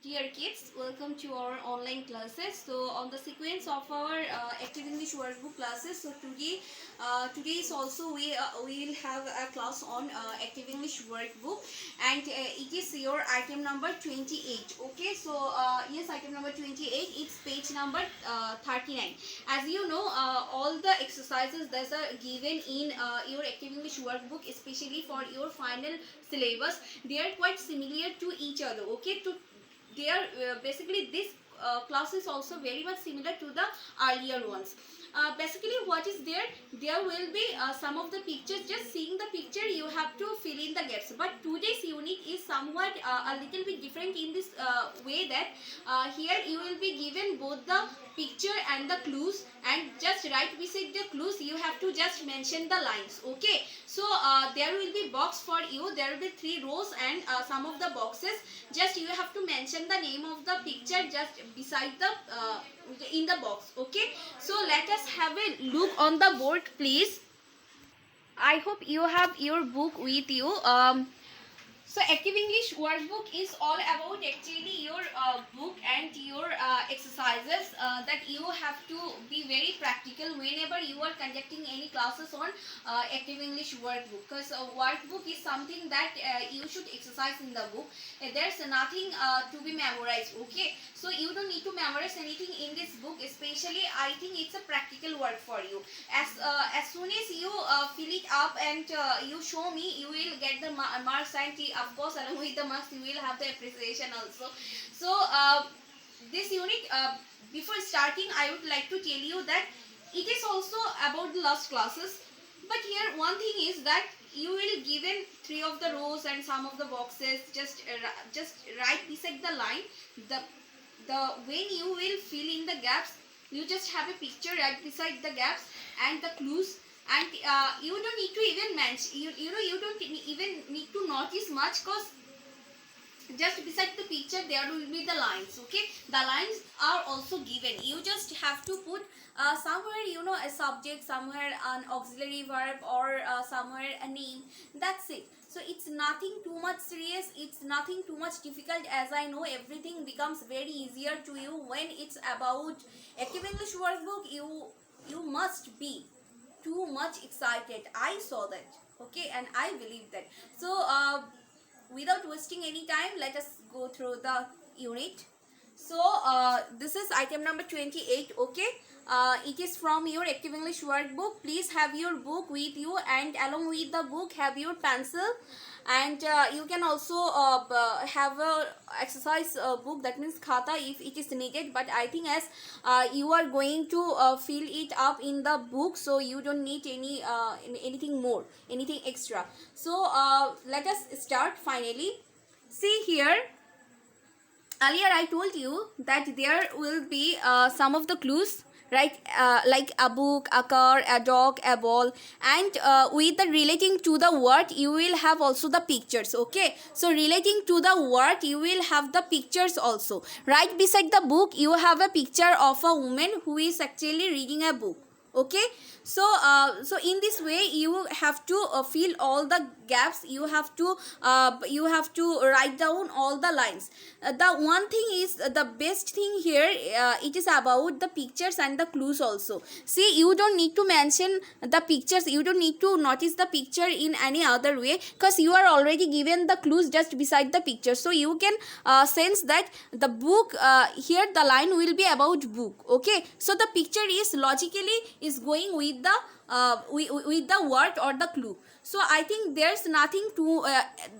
Dear kids, welcome to our online classes. So on the sequence of our active English workbook classes, so today is also we will have a class on active English workbook, and it is your item number 28. Okay, so yes, item number 28. It's page number 39. As you know, all the exercises that are given in your active English workbook, especially for your final syllabus, they are quite similar to each other. Okay, they are basically this class is also very much similar to the earlier ones. Basically what is there will be some of the pictures. Just seeing the picture you have to fill in the gaps, but today's unit is somewhat a little bit different in this way that here you will be given both the picture and the clues, and just right beside the clues you have to just mention the lines. Okay, so there will be box for you. There will be 3 rows and some of the boxes, just you have to mention the name of the picture just beside the in the box. Okay, so let us have a look on the board, please. I hope you have your book with you. So active English workbook is all about actually your book and your exercises that you have to be very practical whenever you are conducting any classes on active English workbook, because workbook is something that you should exercise in the book. There's nothing to be memorized. Okay, so you don't need to memorize anything in this book. Especially I think it's a practical work for you. As soon as you fill it up and you show me, you will get the marks, and of course along with the marks you will have the appreciation also. So this unit, before starting I would like to tell you that it is also about the last classes, but here one thing is that you will given 3 of the rows and some of the boxes just right beside the line. The when you will fill in the gaps, you just have a picture right beside the gaps and the clues, and you don't need to even mention, you don't even need to notice much, because just beside the picture there will be the lines. Okay, the lines are also given. You just have to put somewhere a subject, somewhere an auxiliary verb, or somewhere a name. That's it. So it's nothing too much serious, it's nothing too much difficult. As I know, everything becomes very easier to you when it's about active English workbook. You must be too much excited. I saw that. Okay, and I believe that. So without wasting any time, let us go through the unit. So this is item number 28. Okay, it is from your active English workbook. Please have your book with you, and along with the book have your pencil, and you can also have a exercise book, that means khata, if it is needed. But I think as you are going to fill it up in the book, so you don't need anything more, anything extra. So let us start. Finally, see here, earlier I told you that there will be some of the clues, right? Like a book, a car, a dog, a ball, and with the relating to the word you will have also the pictures. Okay, so relating to the word you will have the pictures also. Right beside the book you have a picture of a woman who is actually reading a book. Okay, so so in this way you have to fill all the gaps. You have to write down all the lines. The one thing is, the best thing here, it is about the pictures and the clues also. See, you don't need to mention the pictures, you don't need to notice the picture in any other way, because you are already given the clues just beside the picture. So you can sense that the book, here the line will be about book. Okay, so the picture is logically is going with the with the word or the clue. So I think there's nothing to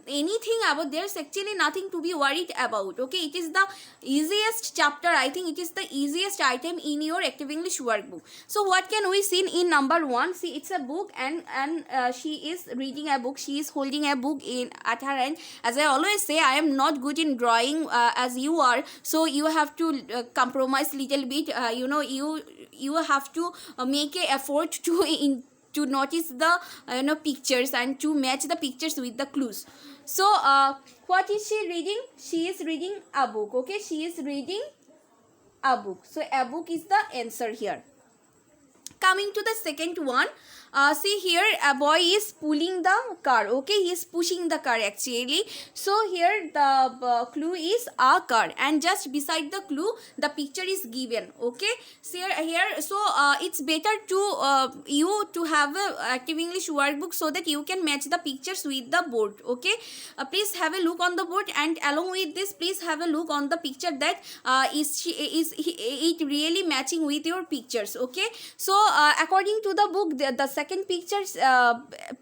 anything about, there's actually nothing to be worried about. Okay, it is the easiest chapter. I think it is the easiest item in your active English workbook. So what can we see in number 1? See, it's a book, and she is reading a book. She is holding a book in at her hand. As I always say, I am not good in drawing as you are, so you have to compromise little bit. You have to make a effort to notice the pictures and to match the pictures with the clues. So what is she reading? She is reading a book. Okay, she is reading a book. So a book is the answer here. Coming to the second one, see here a boy is pulling the car. Okay, he is pushing the car actually. So here the clue is a car, and just beside the clue the picture is given. Okay, so here so it's better to you to have a active English workbook so that you can match the pictures with the board. Okay, please have a look on the board, and along with this please have a look on the picture that it really matching with your pictures. Okay, so according to the book the second picture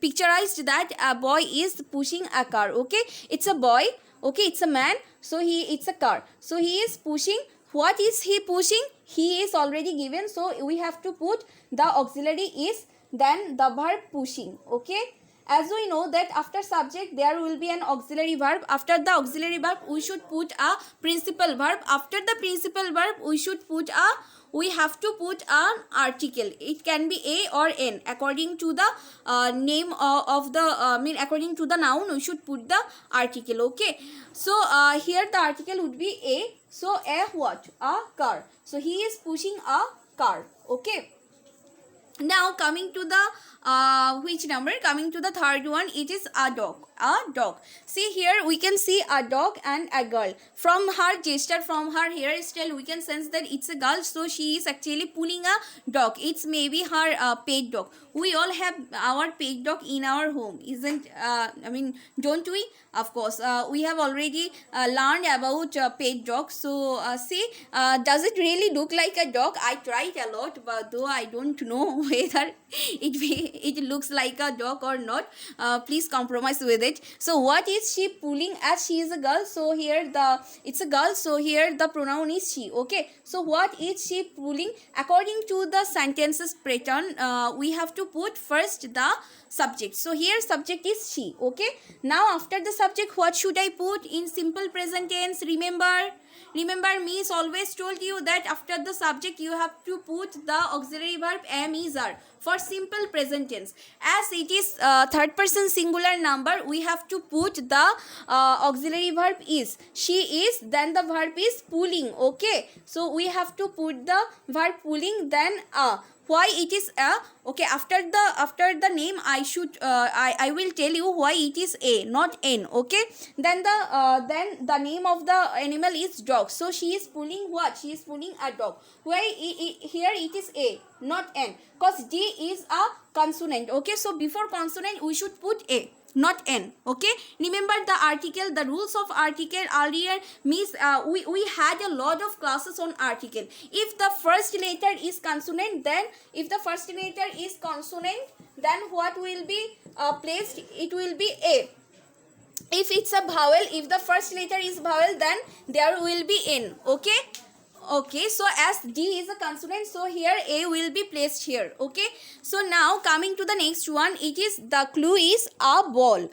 picturized that a boy is pushing a car. Okay, it's a boy. Okay, it's a man. So it's a car, so he is pushing. What is he pushing? He is already given, so we have to put the auxiliary is, then the verb pushing. Okay, as we know that after subject there will be an auxiliary verb. After the auxiliary verb we should put a principal verb. After the principal verb we have to put an article. It can be a or n according to the name of the according to the noun we should put the article. Okay, so here the article would be a. So a what? A car. So he is pushing a car. Okay, now coming to the which number? Coming to the third one, it is a dog. A dog. See here we can see a dog and a girl. From her gesture, from her hairstyle, we can sense that it's a girl. So she is actually pulling a dog. It's maybe her pet dog. We all have our pet dog in our home, isn't? Don't we? Of course, we have already learned about pet dogs. So see, does it really look like a dog? I tried a lot, but though I don't know whether it looks like a dog or not. Please compromise with it. So what is she pulling? As she is a girl, so here it's a girl, so here the pronoun is she. Okay, so what is she pulling? According to the sentences pattern, we have to put first the subject. So here subject is she. Okay, now after the subject what should I put? In simple present tense, remember Miss always told you that after the subject you have to put the auxiliary verb am, is, are for simple present tense. As it is third person singular number, we have to put the auxiliary verb is. She is, then the verb is pulling. Okay, so we have to put the verb pulling, then why it is a. Okay, after the name I will tell you why it is a, not n. Okay, then the name of the animal is dog. So she is pulling what? She is pulling a dog. Why here it is a, not n, because d is a consonant. Okay, so before consonant we should put a, not n. Okay, remember the article, the rules of article earlier. Means we had a lot of classes on article. If the first letter is consonant, then then what will be placed? It will be a. If it's a vowel, if the first letter is vowel, then there will be n. Okay, okay, so as d is a consonant, so here a will be placed here. Okay, so now coming to the next one, it is the clue is a ball.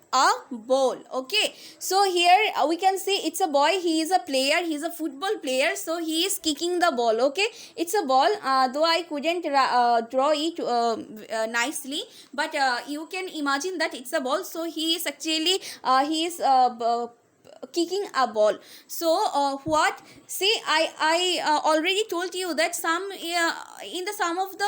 Okay, so here we can see it's a boy. He is a player, he is a football player, so he is kicking the ball. Okay, it's a ball, though I couldn't draw it nicely, but you can imagine that it's a ball. So he is actually kicking a ball. So what? See, I already told you that some in the some of the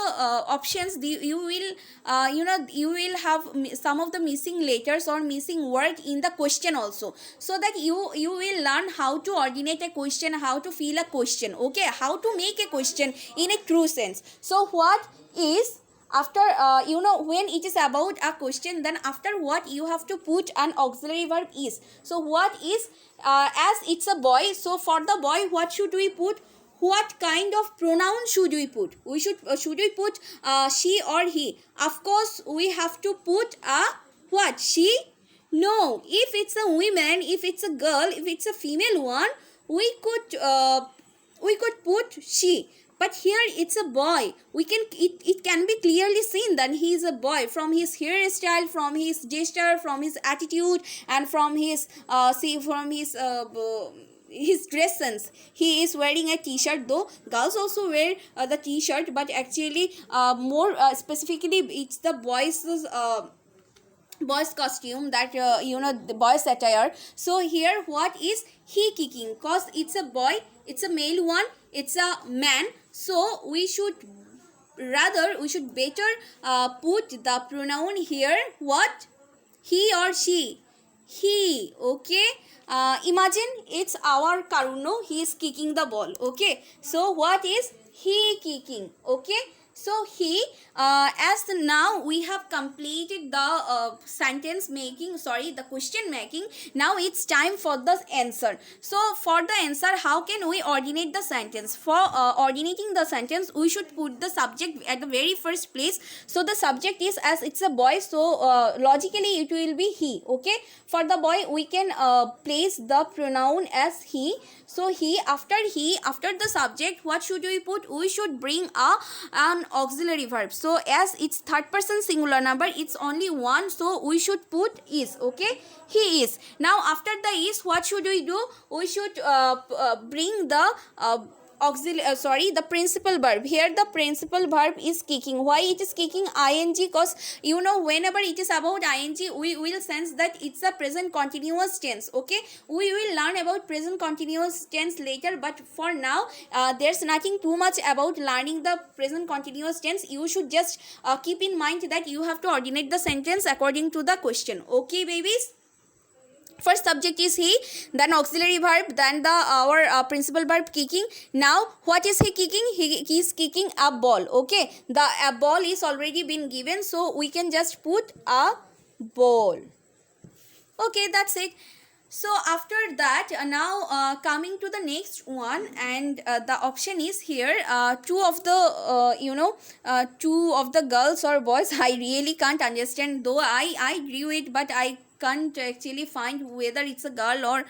options you will have some of the missing letters or missing word in the question also, so that you will learn how to ordinate a question, how to fill a question. Okay, how to make a question in a true sense. So what is after when it is about a question, then after what you have to put an auxiliary verb is. So what is as it's a boy, so for the boy what should we put? What kind of pronoun should we put? Should we put she or he? Of course we have to put a what? She? No, if it's a woman, if it's a girl, if it's a female one, we could put she. But here it's a boy. It can be clearly seen that he is a boy from his hairstyle, from his gesture, from his attitude, and from his his dress sense. He is wearing a t-shirt, though girls also wear the t-shirt, but actually more specifically it's the boys costume that the boys attire. So here what is he kicking? Cause it's a boy, it's a male one, it's a man, so we should rather we should better put the pronoun here. What? He or she. He. Okay. Imagine it's our Karuno. He is kicking the ball. Okay. So what is he kicking? Okay. So he, as now we have completed the sentence making, sorry, the question making. Now it's time for the answer. So for the answer, how can we ordinate the sentence? For ordinating the sentence, we should put the subject at the very first place. So the subject is, as it's a boy, so logically it will be he. Okay. For the boy, we can place the pronoun as he. So he, after the subject, what should we put? We should bring an auxiliary verb. So as it's third person singular number, it's only one, so we should put is. Okay, he is. Now after the is, what should we do? We should bring the the principal verb. Here the principal verb is kicking. Why it is kicking? Ing, because you know, whenever it is about ing, we will sense that it's a present continuous tense. Okay, we will learn about present continuous tense later, but for now there's nothing too much about learning the present continuous tense. You should just keep in mind that you have to ordinate the sentence according to the question. Okay babies, first subject is he, then auxiliary verb, then the our principal verb kicking. Now what is he kicking? He is kicking a ball. Okay, the a ball is already been given, so we can just put a ball. Okay, that's it. So after that, now coming to the next one, and the option is here, two of the girls or boys. I really can't understand, though I drew it, but I can't actually find whether it's a girl or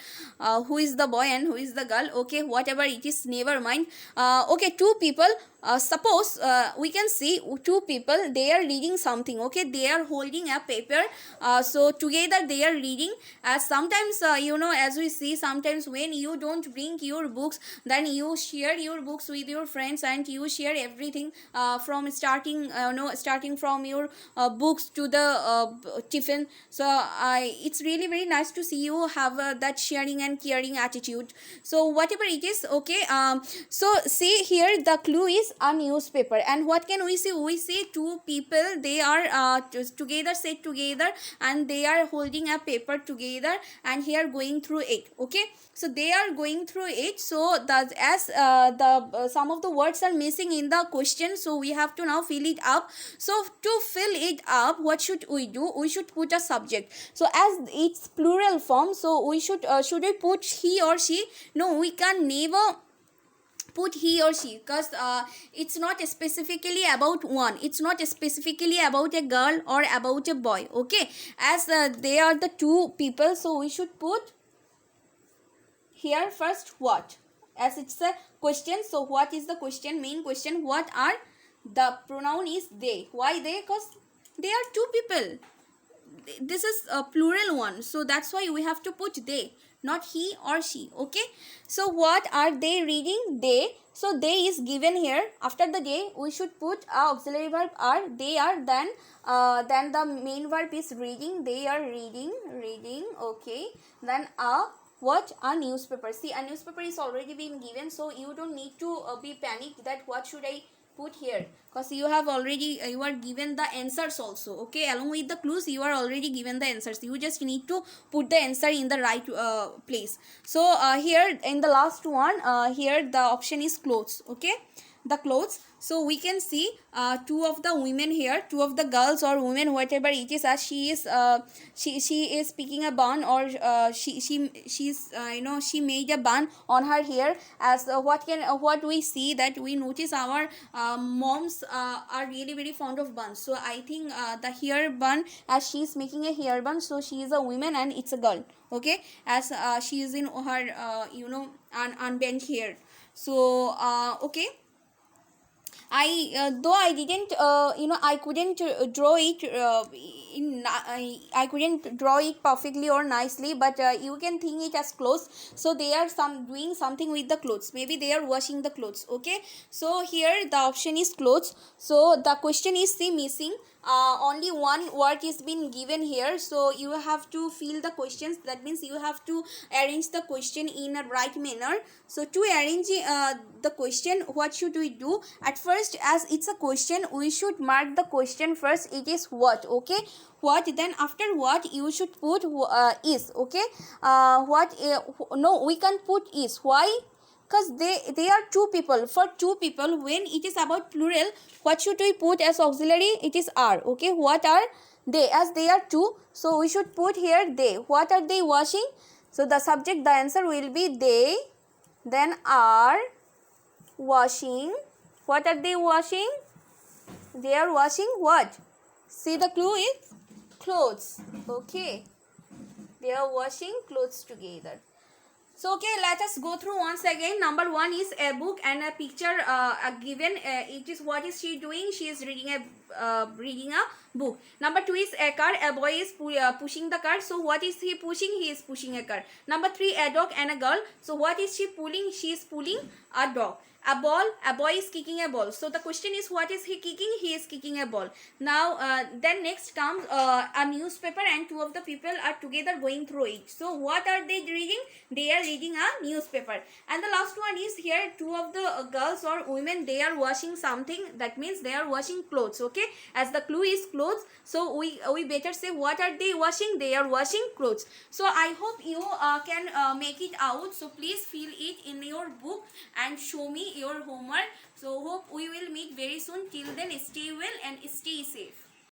who is the boy and who is the girl. Okay, whatever it is, never mind. Okay, two people, suppose we can see two people, they are reading something. Okay, they are holding a paper, so together they are reading. As sometimes as we see, sometimes when you don't bring your books, then you share your books with your friends and you share everything, from starting from your books to the tiffin. So it's really very nice to see you have that sharing and caring attitude. So whatever it is, okay, so see here, the clue is a newspaper. And what can we see? We see two people, they are together, sit together, and they are holding a paper together, and here going through it. Okay, so they are going through it. So that as some of the words are missing in the question, so we have to now fill it up. So to fill it up, what should we do? We should put a subject. So as it's plural form, so we should we put he or she? No, we can never put he or she, because it's not specifically about one, it's not specifically about a girl or about a boy. Okay, as they are the two people, so we should put here first what, as it's a question. So what is the question? Main question, what are the pronoun is they. Why they? Because they are two people, this is a plural one, so that's why we have to put they, not he or she. Okay, so what are they reading? They. So they is given here. After the day, we should put a auxiliary verb are. They are, then the main verb is reading. They are reading. Okay, then what? A newspaper. See, a newspaper is already been given, so you don't need to be panicked that what should I put here, because you have already you are given the answers also. Okay, along with the clues, you are already given the answers. You just need to put the answer in the right place. So here in the last one, here the option is clothes. Okay, the clothes. So we can see two of the women here, two of the girls or women, whatever it is, as she is she is picking a bun, or she's she made a bun on her hair. As what we see, that we notice our moms are really very fond of buns. So I think the hair bun, as she is making a hair bun, so she is a woman and it's a girl. Okay, as she is in her unbent hair. So okay, though I didn't I couldn't draw it I couldn't draw it perfectly or nicely, but you can think it as clothes. So they are doing something with the clothes, maybe they are washing the clothes. Okay, so here the option is clothes. So the question is the missing only one word is been given here, so you have to fill the questions. That means you have to arrange the question in a right manner. So to arrange the question, what should we do? At first, as it's a question, we should mark the question first. It is what, okay? What, then after what you should put is, okay? What, no, we can put is. Why? Because they are two people. For two people, when it is about plural, what should we put as auxiliary? It is are, okay? What are they? As they are two, so we should put here they. What are they washing? So the subject, the answer will be they, then are washing. What are they washing? They are washing what? See, the clue is clothes, okay? They are washing clothes together. So okay, let us go through once again. Number one is a book and a picture given. It is, what is she doing? She is reading a book. Number two is a car. A boy is pushing the car. So what is he pushing? He is pushing a car. Number three, a dog and a girl. So what is she pulling? She is pulling a dog. A ball, a boy is kicking a ball. So the question is, what is he kicking? He is kicking a ball. Now then next comes a newspaper, and two of the people are together going through it. So what are they reading? They are reading a newspaper. And the last one is here, two of the girls or women, they are washing something. That means they are washing clothes, okay? As the clue is clothes, so we better say what are they washing? They are washing clothes. So I hope you can make it out. So please fill it in your book and show me your homework. So hope we will meet very soon. Till then, stay well and stay safe.